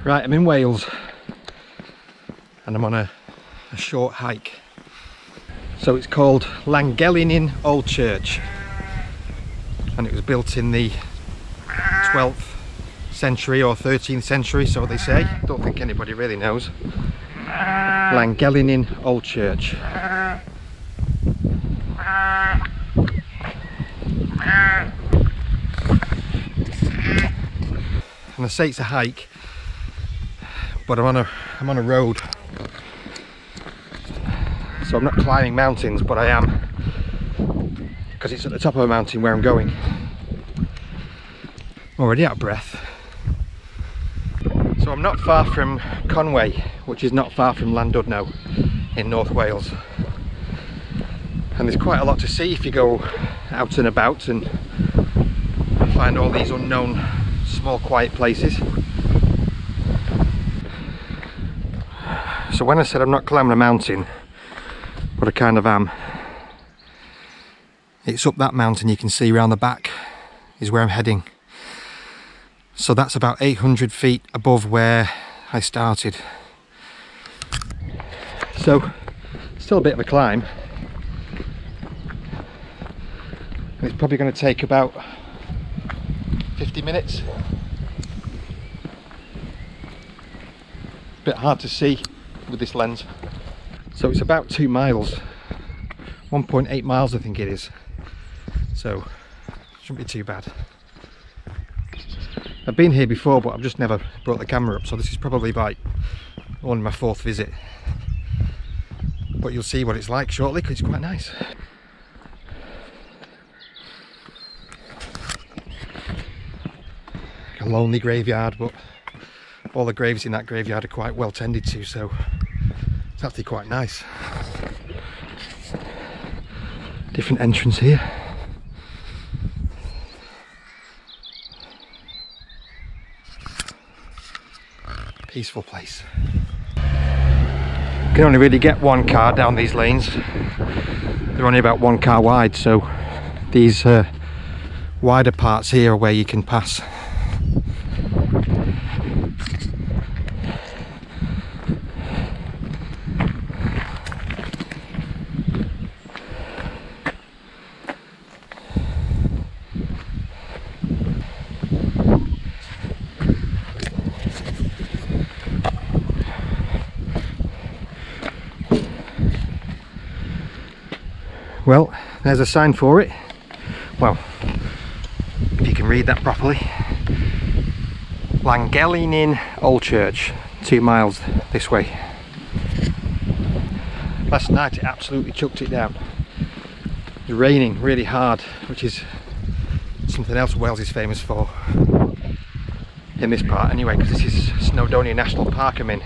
Right, I'm in Wales and I'm on a short hike. So it's called Llangelynin Old Church and it was built in the 12th century or 13th century, so they say. Don't think anybody really knows. Llangelynin Old Church. And I say it's a hike, but I'm on a road, so I'm not climbing mountains, but I am, because it's at the top of a mountain where I'm going. I'm already out of breath. So I'm not far from Conway, which is not far from Llandudno in North Wales, and there's quite a lot to see if you go out and about and find all these unknown small quiet places. So when I said I'm not climbing a mountain, but I kind of am, it's up that mountain you can see round the back is where I'm heading. So that's about 800 feet above where I started. So still a bit of a climb. And it's probably going to take about 50 minutes. Bit hard to see with this lens. So it's about 2 miles, 1.8 miles I think it is, so shouldn't be too bad. I've been here before, but I've just never brought the camera up, so this is probably like only my 4th visit, but you'll see what it's like shortly because it's quite nice. A lonely graveyard, but all the graves in that graveyard are quite well tended to, so it's actually quite nice. Different entrance here. Peaceful place. You can only really get one car down these lanes. They're only about 1 car wide, so these wider parts here are where you can pass. Well, there's a sign for it. Well, if you can read that properly. Llangelynin Old Church, 2 miles this way. Last night it absolutely chucked it down. It was raining really hard, which is something else Wales is famous for. In this part anyway, because this is Snowdonia National Park I'm in,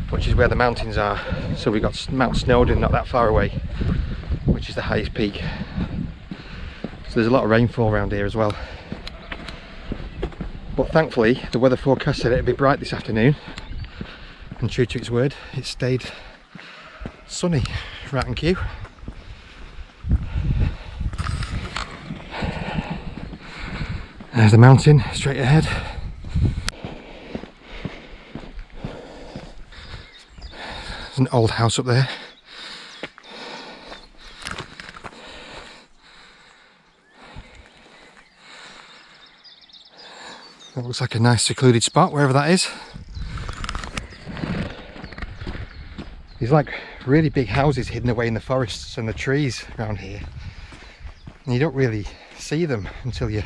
which is where the mountains are. So we got Mount Snowdon not that far away, which is the highest peak. So there's a lot of rainfall around here as well. But thankfully the weather forecast said it'd be bright this afternoon, and true to its word, it stayed sunny right in queue. There's the mountain straight ahead. There's an old house up there. That looks like a nice secluded spot, wherever that is. These like really big houses hidden away in the forests and the trees around here. And you don't really see them until you're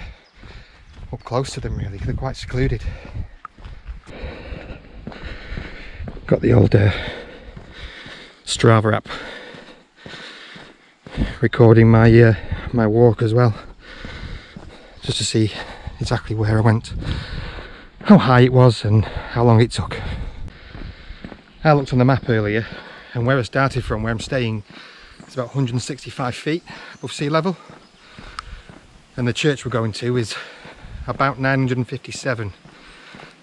up close to them really, because they're quite secluded. Got the old Strava app recording my my walk as well, just to see exactly where I went, how high it was and how long it took. I looked on the map earlier, and where I started from, where I'm staying, is about 165 feet above sea level, and the church we're going to is about 957,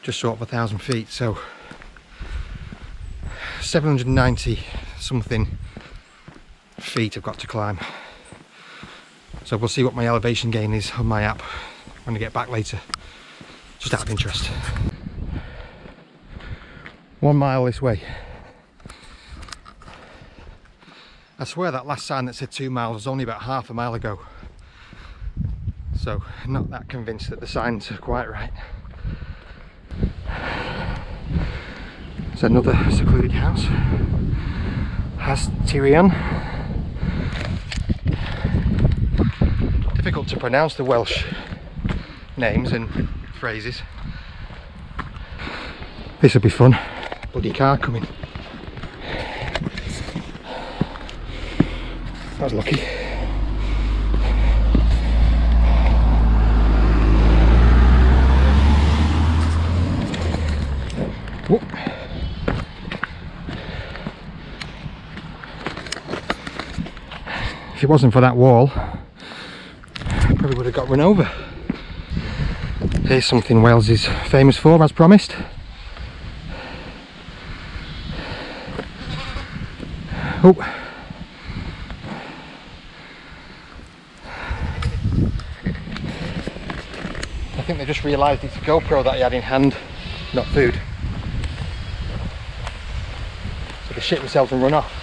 just short of 1,000 feet, so 790 something feet I've got to climb. So we'll see what my elevation gain is on my app when I get back later, just out of interest. 1 mile this way. I swear that last sign that said 2 miles was only about half a mile ago. So, not that convinced that the signs are quite right. It's another secluded house. Has Tyrion. Difficult to pronounce the Welsh names and phrases. This will be fun. Bloody car coming. I was lucky. Whoop. If it wasn't for that wall, I probably would have got run over. Here's something Wales is famous for, as promised. Oh. I think they just realised it's a GoPro that he had in hand, not food. So they shit themselves and run off.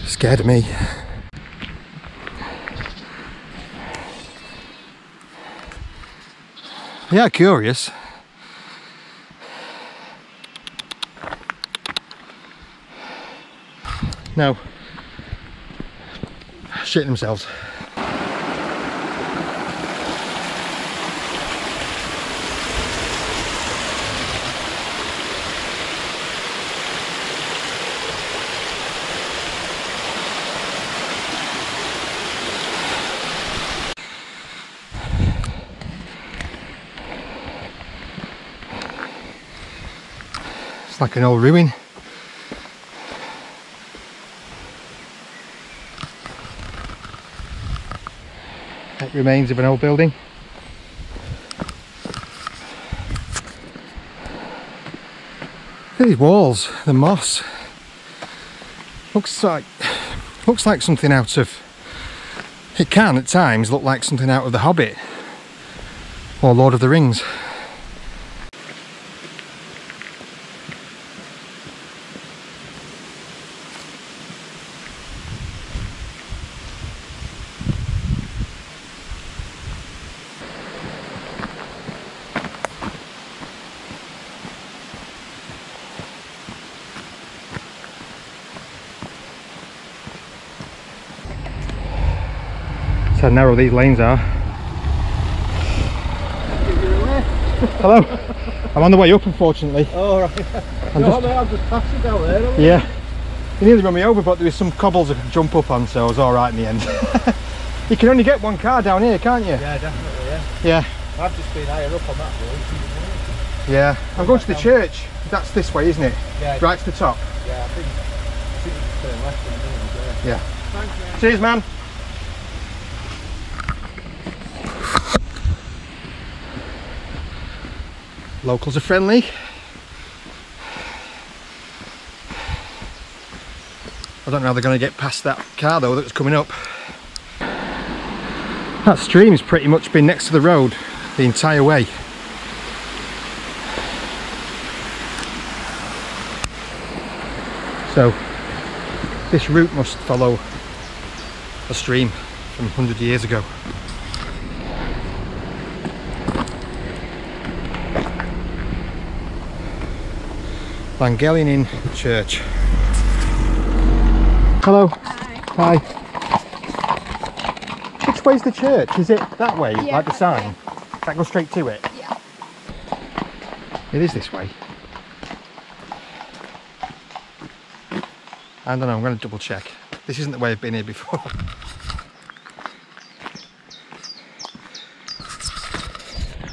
Scared of me. Yeah, curious. No. Shitting themselves. It's like an old ruin. It remains of an old building. Look at these walls, the moss. Looks like something out of, it can at times look like something out of The Hobbit or Lord of the Rings. How narrow these lanes are. Hello. I'm on the way up, unfortunately. Oh right. I'm just passing down there. Yeah. You nearly run me over, but there was some cobbles I could jump up on, so I was all right in the end. You can only get one car down here, can't you? Yeah, definitely. Yeah. Yeah. I've just been higher up on that road. Yeah. I'm going to the church. That's this way, isn't it? Yeah. Right to the top. Yeah, I think you can turn left in the middle there. Yeah. Thanks, man. Cheers, man. Locals are friendly. I don't know how they're going to get past that car though that was coming up. That stream's pretty much been next to the road the entire way. So this route must follow a stream from 100 years ago. Llangelynin Old Church. Hello. Hi. Hi. Which way's the church? Is it that way, Yeah, like the sign? yeah. That goes straight to it? Yeah. It is this way. I don't know, I'm going to double check. This isn't the way I've been here before.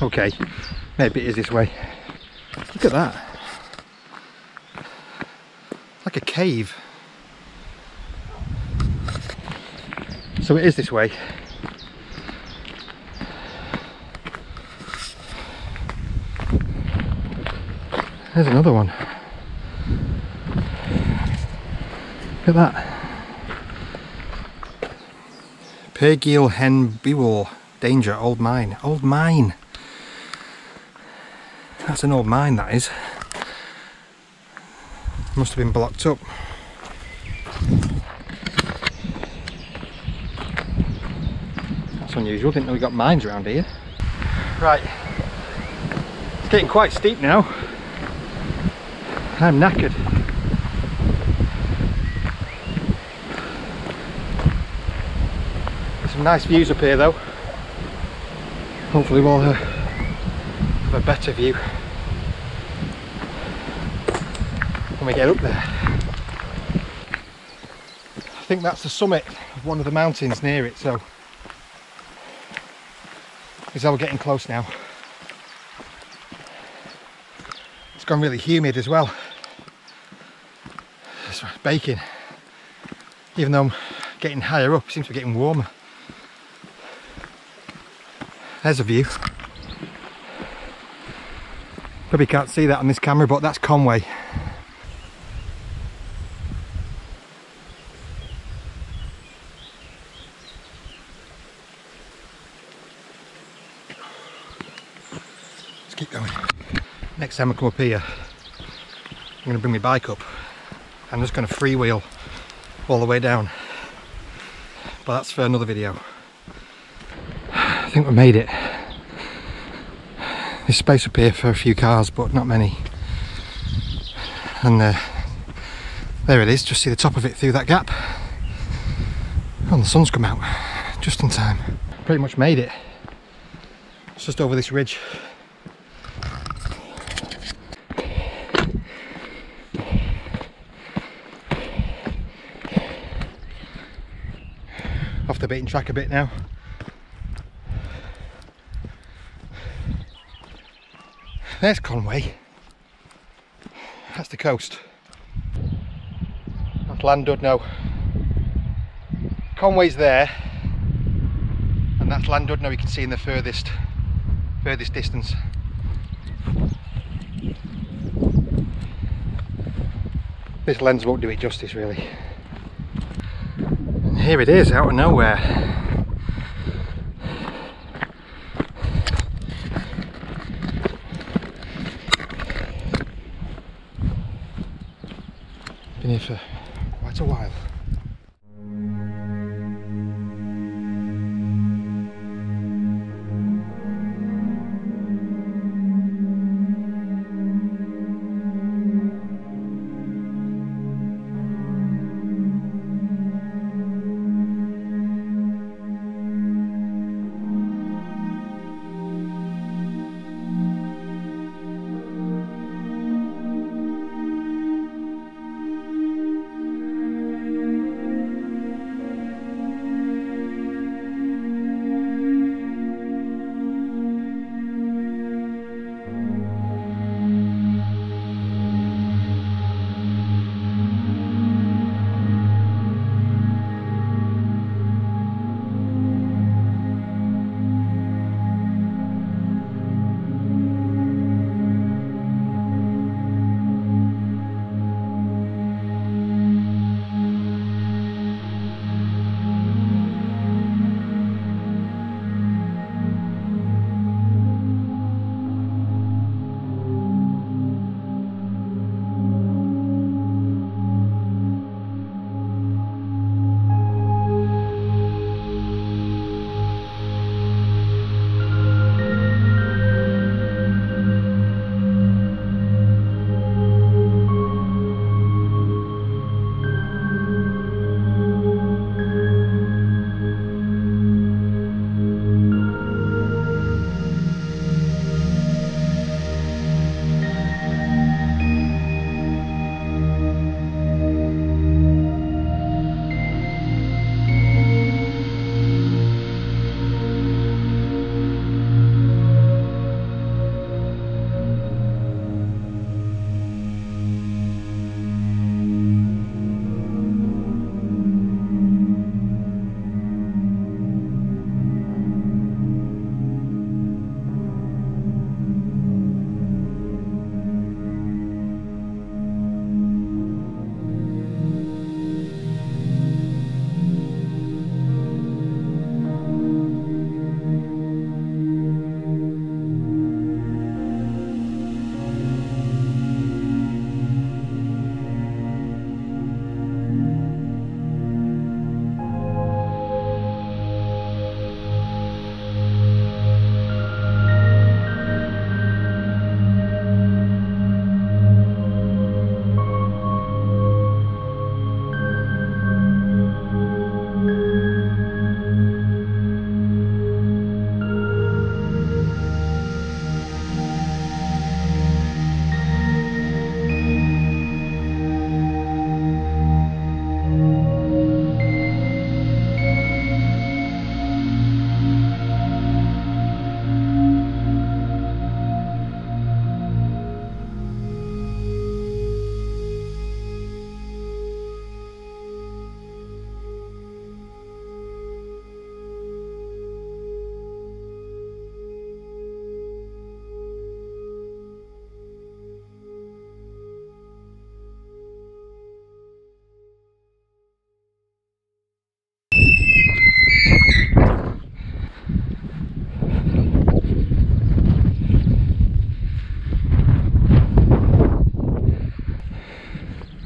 Okay, maybe it is this way. Look at that. Like a cave. So it is this way. There's another one. Look at that. Llangelynin Old Danger, old mine. Old mine. That's an old mine, that is. Must have been blocked up. That's unusual, didn't know we got mines around here. Right, it's getting quite steep now. I'm knackered. There's some nice views up here though. Hopefully we'll have a better view when we get up there. I think that's the summit of one of the mountains near it, so because we're getting close now. It's gone really humid as well. It's baking. Even though I'm getting higher up, it seems to be getting warmer. There's a view. Probably can't see that on this camera, but that's Conway. Let's keep going. Next time I come up here, I'm going to bring my bike up. I'm just going to freewheel all the way down. But that's for another video. I think we made it. There's space up here for a few cars, but not many. And there it is, just see the top of it through that gap. Oh, the sun's come out just in time. Pretty much made it. It's just over this ridge. Off the beaten track a bit now. There's Conway. That's the coast. That's Llangelynin. Conway's there, and that's Llangelynin you can see in the furthest distance. This lens won't do it justice really. And here it is, out of nowhere. Been here for quite a while.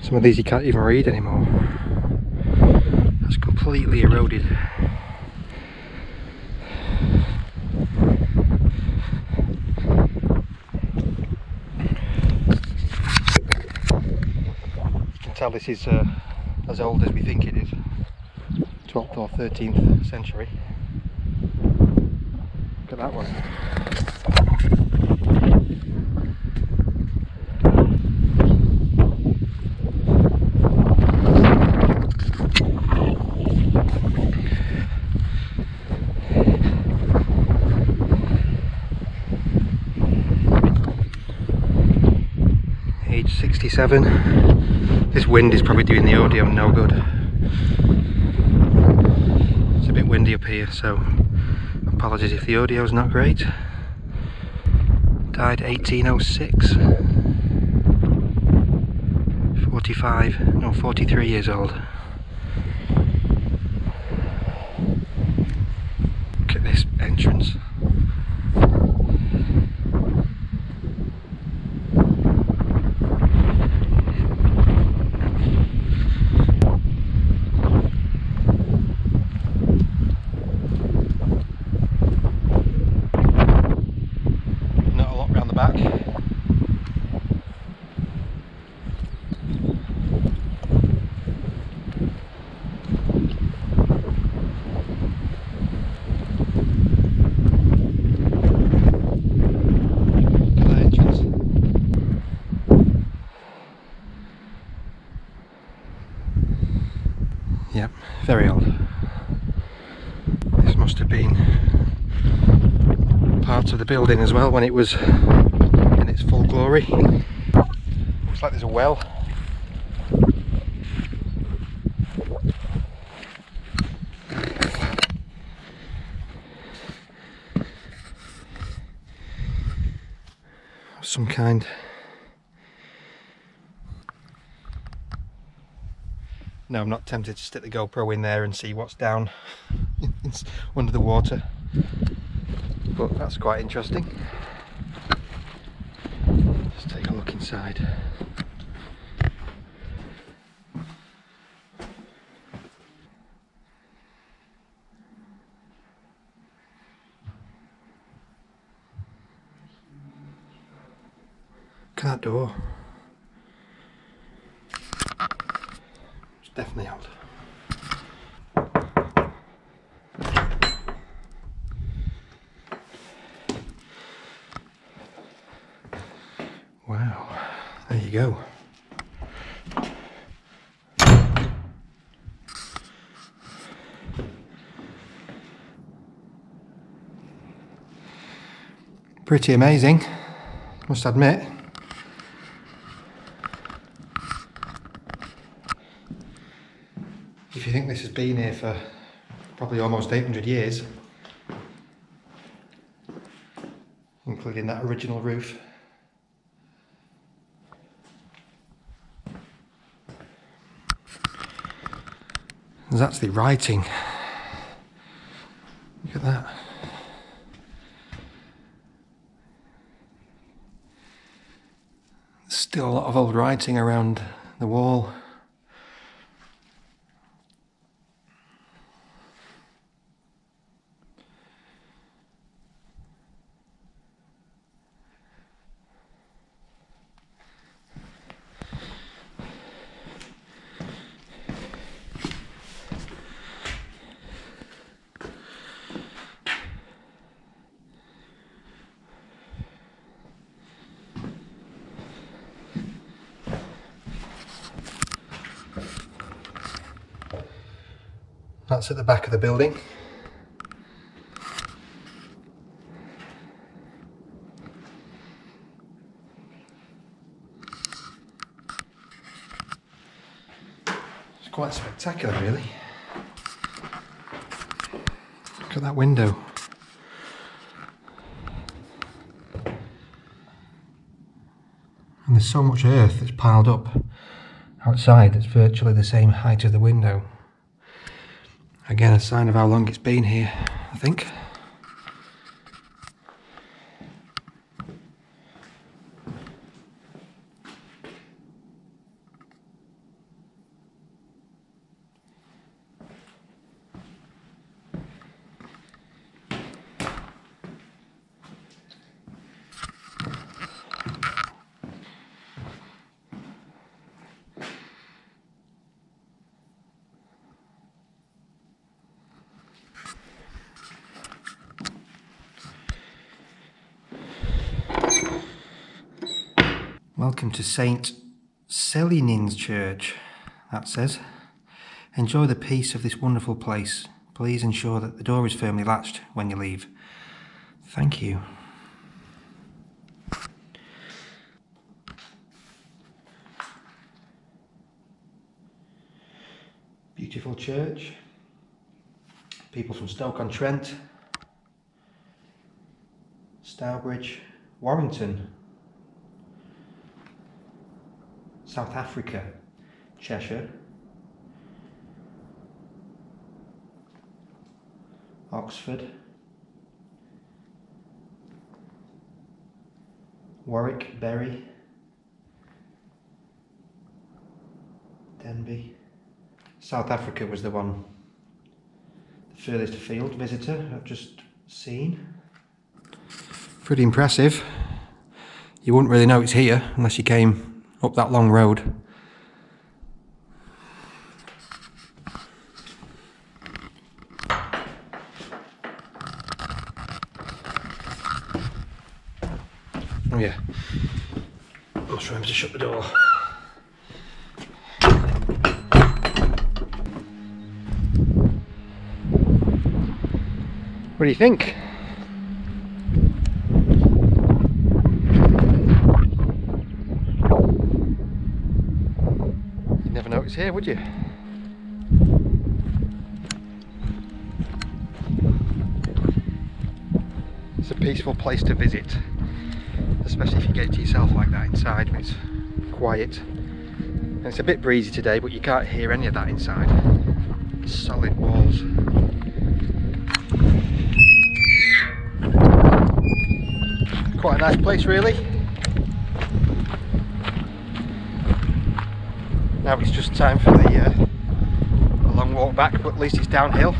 Some of these you can't even read anymore. That's completely eroded. You can tell this is as old as we think it is. 12th or 13th century. Look at that one. Age 67. This wind is probably doing the audio no good. It's a bit windy up here, so apologies if the audio is not great. Died 1806. 43 years old. Look at this entrance. Not a lot round the back. Yep, very old. This must have been parts of the building as well when it was in its full glory. Looks like there's a well. Of some kind. No, I'm not tempted to stick the GoPro in there and see what's down under the water, but that's quite interesting. Let's take a look inside. Look at that door. Definitely old. Wow, there you go. Pretty amazing, must admit. If you think this has been here for probably almost 800 years, including that original roof. There's actually writing. Look at that. There's still a lot of old writing around the wall. That's at the back of the building. It's quite spectacular, really. Look at that window. And there's so much earth that's piled up outside that's virtually the same height as the window. Again, a sign of how long it's been here, I think. Welcome to St. Llangelynin Church, that says. Enjoy the peace of this wonderful place. Please ensure that the door is firmly latched when you leave. Thank you. Beautiful church. People from Stoke-on-Trent, Stourbridge, Warrington, South Africa, Cheshire, Oxford, Warwick, Bury, Denby. South Africa was the one, the furthest afield visitor I've just seen. Pretty impressive. You wouldn't really know it's here unless you came up that long road. Oh yeah, must remember to shut the door. What do you think? You'd never know it's here, would you? It's a peaceful place to visit, especially if you get it to yourself like that inside when it's quiet. And it's a bit breezy today, but you can't hear any of that inside. Solid walls. Quite a nice place, really. Now it's just time for the long walk back, but at least it's downhill.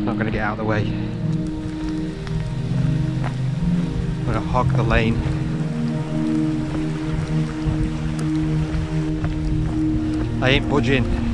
Not going to get out of the way. I'm going to hog the lane. I ain't budging.